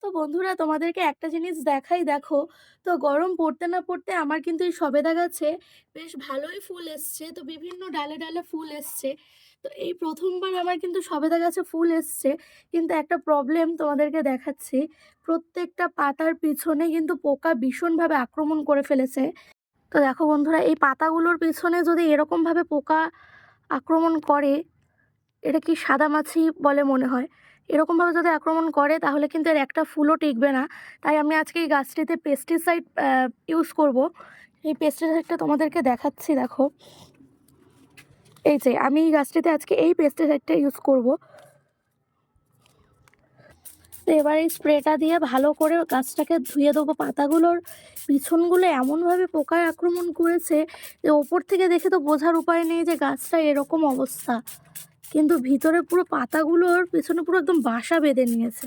তো বন্ধুরা তোমাদেরকে একটা জিনিস দেখাই দেখো। তো গরম পড়তে না পড়তে আমার কিন্তু এই সবেদা গাছে বেশ ভালোই ফুল এসছে। তো বিভিন্ন ডালে ডালে ফুল এসছে। তো এই প্রথমবার আমার কিন্তু সবেদা গাছে ফুল এসছে। কিন্তু একটা প্রবলেম তোমাদেরকে দেখাচ্ছি। প্রত্যেকটা পাতার পিছনে কিন্তু পোকা ভীষণভাবে আক্রমণ করে ফেলেছে। তো দেখো বন্ধুরা, এই পাতাগুলোর পিছনে যদি এরকমভাবে পোকা আক্রমণ করে, এটা কি সাদামাছি বলে মনে হয়। এরকমভাবে যদি আক্রমণ করে তাহলে কিন্তু এর একটা ফুলও টিকবে না। তাই আমি আজকে এই গাছটিতে পেস্টিসাইড ইউজ করব। এই পেস্টিসাইডটা তোমাদেরকে দেখাচ্ছি দেখো। এই যে আমি এই গাছটিতে আজকে এই পেস্টিসাইডটা ইউজ করব। তো এবার এই স্প্রেটা দিয়ে ভালো করে গাছটাকে ধুয়ে দেবো। পাতাগুলোর পিছনগুলো এমনভাবে পোকায় আক্রমণ করেছে যে ওপর থেকে দেখে তো বোঝার উপায় নেই যে গাছটা এরকম অবস্থা, কিন্তু ভিতরে পুরো পাতাগুলোর পেছনে পুরো একদম বাসা বেঁধে নিয়েছে।